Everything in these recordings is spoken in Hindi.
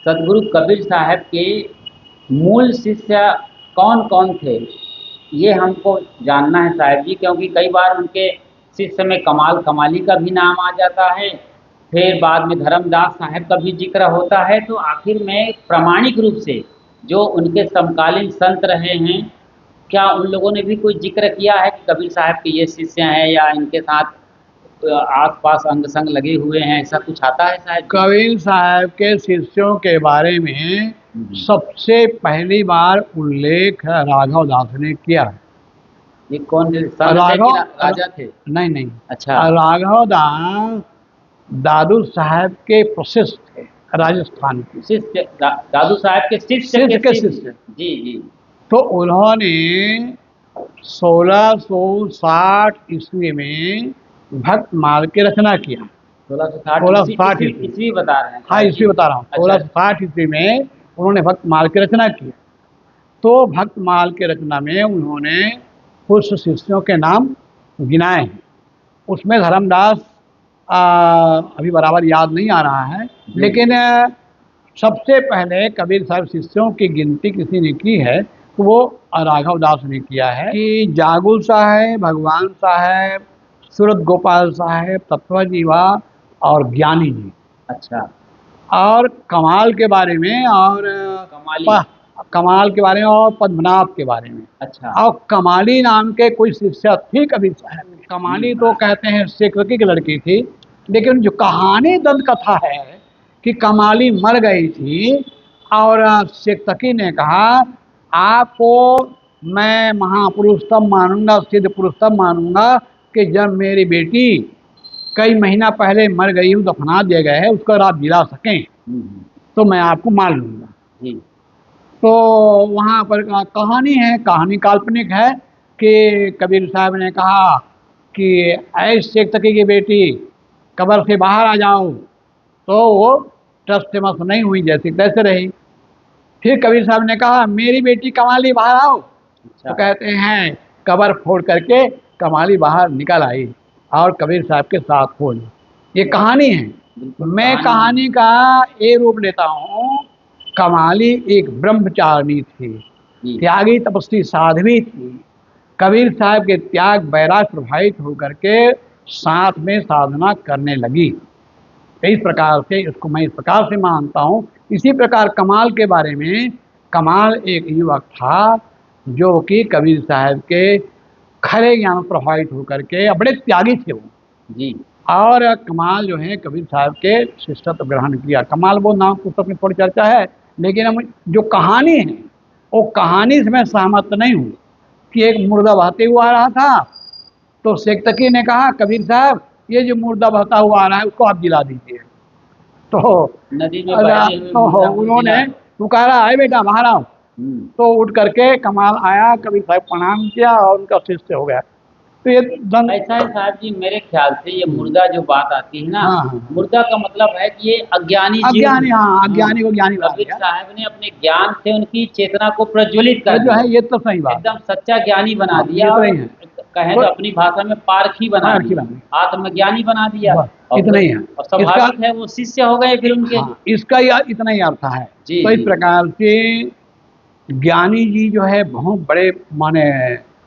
सदगुरु कबीर साहब के मूल शिष्य कौन कौन थे, ये हमको जानना है साहब जी, क्योंकि कई बार उनके शिष्य में कमाल कमाली का भी नाम आ जाता है, फिर बाद में धर्मदास साहब का भी जिक्र होता है। तो आखिर में प्रामाणिक रूप से जो उनके समकालीन संत रहे हैं, क्या उन लोगों ने भी कोई जिक्र किया है कि कबीर साहब के ये शिष्य हैं या इनके साथ आस पास अंग संग लगे हुए हैं, ऐसा कुछ आता है साहब जी? कबीर साहब के शिष्यों के बारे में सबसे पहली बार उल्लेख राघव दास ने किया है। ये कौन थे? संत थे कि राजा थे? नहीं नहीं, अच्छा। राघव दास दादू साहब के प्रशिष्ट थे, राजस्थान के शिष्य दादू साहब के शिष्य के शिष्य। जी जी। तो उन्होंने 1660 ईस्वी में भक्तमाल की रचना किया। 1660 ईस्वी बता रहे हैं? हाँ, ईस्वी बता रहा हूँ। 1660 ईस्वी में उन्होंने भक्तमाल की रचना की। तो भक्तमाल की रचना में उन्होंने कुछ शिष्यों के नाम गिनाए हैं। उसमें धर्मदास अभी बराबर याद नहीं आ रहा है, लेकिन सबसे पहले कबीर साहब शिष्यों की गिनती किसी ने की है तो वो राघव दास ने किया है कि जागुल साहब, भगवान साहब, सूरत गोपाल साहब, तत्वजीवा और ज्ञानी जी। अच्छा। और कमाल के बारे में और कमाल के बारे में और पद्मनाभ के बारे में। अच्छा। और कमाली नाम के कोई शिष्य थी कबीर साहब। कमाली तो कहते हैं शेखवती की लड़की थी, लेकिन जो कहानी दंत कथा है कि कमाली मर गई थी और शेखतकी ने कहा आपको मैं महापुरुष तब मानूंगा, सिद्ध पुरुष तब मानूंगा कि जब मेरी बेटी कई महीना पहले मर गई हूँ, दफना दिए गए है, उसको आप जिला सकें तो मैं आपको मान लूँगा। तो वहाँ पर कहानी है, कहानी काल्पनिक है कि कबीर साहब ने कहा कि ऐ शेखतकी की बेटी कब्र से बाहर आ जाओ, तो वो टस से मस नहीं हुई, जैसे तैसे रही। फिर कबीर साहब ने कहा मेरी बेटी कमाली बाहर आओ। अच्छा। तो कहते हैं कब्र फोड़ करके कमाली बाहर निकल आई और कबीर साहब के साथ हो। ये कहानी है। मैं कहानी का ये रूप लेता हूँ, कमाली एक ब्रह्मचारिणी थी, त्यागी तपस्वी साध्वी थी। कबीर साहब के त्याग बैराग प्रभावित होकर के साथ में साधना करने लगी। इस प्रकार से इसको मैं इस प्रकार से मानता हूँ। इसी प्रकार कमाल के बारे में, कमाल एक युवक था जो कि कबीर साहब के खरे ज्ञान प्रभावित होकर के बड़े त्यागी थे वो जी। और कमाल जो है कबीर साहब के शिष्यत्व ग्रहण किया। कमाल वो नाम पुस्तक में थोड़ी चर्चा है, लेकिन हम जो कहानी है वो कहानी से मैं सहमत नहीं हूँ कि एक मुर्दा बहते हुआ आ रहा था तो शेखतकी ने कहा कबीर साहब ये जो मुर्दा बहता हुआ आ रहा है उसको आप जिला दीजिए। तो नदी में उन्होंने पुकारा है बेटा बाहर आओ। तो उठ करके कमाल आया, कबीर साहब प्रणाम किया और उनका शिष्य हो गया। तो ये ऐसा है साहब जी, मेरे ख्याल से ये मुर्दा जो बात आती है ना, मुर्दा का मतलब है कि ये अज्ञानी अज्ञानी, हाँ अज्ञानी को ज्ञानी। कबीर साहब ने अपने ज्ञान से उनकी चेतना को प्रज्वलित कर दिया है। ये तो सही बात, एकदम सच्चा ज्ञानी बना दिया। कहें तो अपनी भाषा में पारखी बना दिया, आत्मज्ञानी बना दिया। इतना ही है। और स्वाभाविक है वो शिष्य हो गए फिर उनके। इसका इतना ही अर्थ है। तो इस प्रकार से ज्ञानी जी जो है बहुत बड़े माने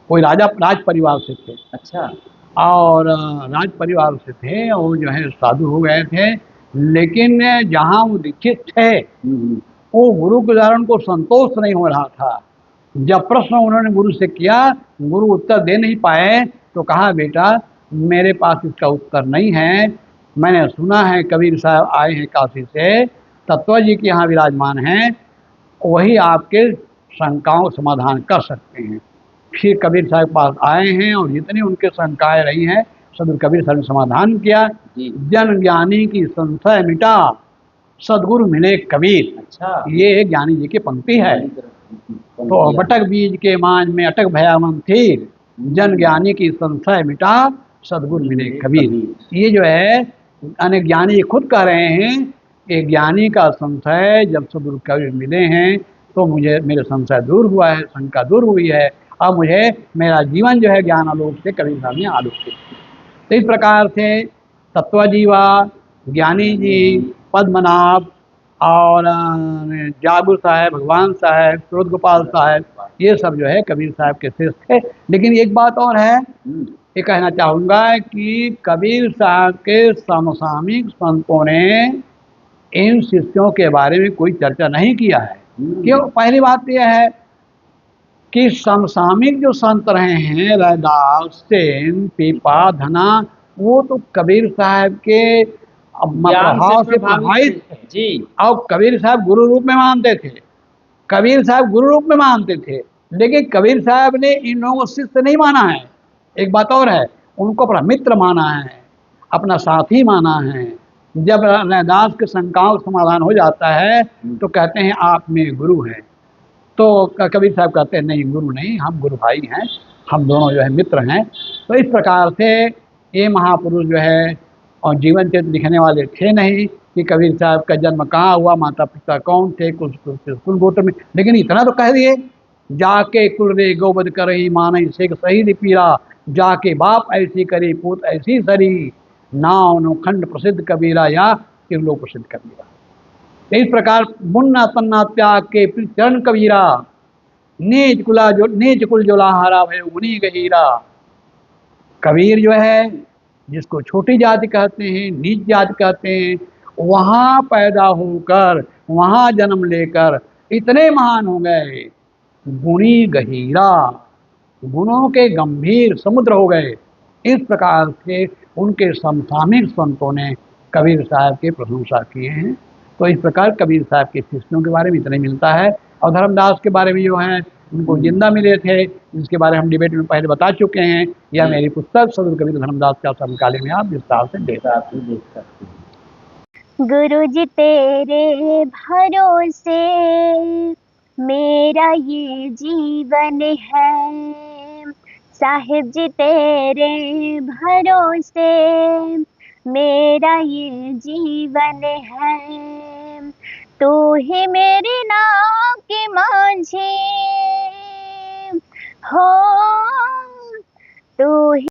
कोई राज परिवार से थे। अच्छा। और राज परिवार से थे और जो है साधु हो गए थे, लेकिन जहाँ वो दीक्षित थे वो गुरु के द्वारा उनको संतोष नहीं हो रहा था। जब प्रश्न उन्होंने गुरु से किया, गुरु उत्तर दे नहीं पाए तो कहा बेटा मेरे पास इसका उत्तर नहीं है, मैंने सुना है कबीर साहब आए हैं काशी से, तत्व जी के यहाँ विराजमान हैं, वही आपके शंकाओं का समाधान कर सकते हैं। फिर कबीर साहब पास आए हैं और जितनी उनके शंकाएं रही हैं सदगुरु कबीर साहब ने समाधान किया। जन ज्ञानी की संशय मिटा, सदगुरु मिले कबीर। अच्छा। ये ज्ञानी जी की पंक्ति है। तो बटक बीज के मांझ में अटक भया मन थीर, जन ज्ञानी की संशय मिटा, सदगुरु मिले कबीर। ये जो है अनेक ज्ञानी खुद कह रहे हैं कि ज्ञानी का संशय जब सदगुरु कबीर मिले हैं तो मुझे मेरे संशय दूर हुआ है, शंका दूर हुई है, अब मुझे मेरा जीवन जो है ज्ञान आलोक से कबीर साहब ने आलोकित। तो इस प्रकार से तत्वजीवा, ज्ञानी जी, पद्मनाभ और जागुर साहब, भगवान साहब, सूरत गोपाल साहब, ये सब जो है कबीर साहब के शिष्य थे। लेकिन एक बात और है, ये कहना चाहूँगा कि कबीर साहब के समसामयिक संतों ने इन शिष्यों के बारे में कोई चर्चा नहीं किया है। क्यों? पहली बात यह है कि समसामयिक जो संत रहे हैं, रैदास, सेन, पीपा, धना, वो तो कबीर साहब के प्रभाव से प्रभावित थे जी। और कबीर साहब गुरु रूप में मानते थे, कबीर साहब गुरु रूप में मानते थे। लेकिन कबीर साहब ने इन लोगों को शिष्य नहीं माना है। एक बात और है, उनको अपना मित्र माना है, अपना साथी माना है। जब रैदास के शंकाओं का समाधान हो जाता है तो कहते हैं आप में गुरु हैं। तो कबीर साहब कहते हैं नहीं, गुरु नहीं, हम गुरु भाई हैं, हम दोनों जो है मित्र हैं। तो इस प्रकार से ये महापुरुष जो है और जीवन चरित्र लिखने वाले थे नहीं कि कबीर साहब का जन्म कहाँ हुआ, माता पिता कौन थे, कुल गोत्र में। लेकिन इतना तो कह दिए, जाके कुल रे गोबद करही मानई शेख शहीद पीरा, जाके बाप ऐसी करी पूत ऐसी सरी, नाव नो खंड प्रसिद्ध कबीरा या तिरलो प्रसिद्ध कबीरा। इस प्रकार मुन्ना तन्ना त्याग के चरण कबीरा, नीच कुल जोलाहारा भय गुनी गहीरा। कबीर जो है, जिसको छोटी जाति कहते हैं, नीच जाति कहते हैं, वहाँ पैदा होकर, वहाँ जन्म लेकर इतने महान हो गए, गुणी गहीरा, गुणों के गंभीर समुद्र हो गए। इस प्रकार से उनके समसामयिक संतों ने कबीर साहब की प्रशंसा किए हैं। तो इस प्रकार कबीर साहब के शिष्यों के बारे में इतना ही मिलता है। और धर्मदास के बारे में जो है, उनको जिंदा मिले थे, इसके बारे में हम डिबेट में पहले बता चुके हैं। यह मेरी पुस्तक सदगुरु कबीर धर्मदास का समकालीन में आप विस्तार से देख सकते हैं। गुरु जी तेरे भरोसे मेरा ये जीवन है, साहिब जी तेरे भरोसे मेरा ये जीवन है, तू ही मेरी नाव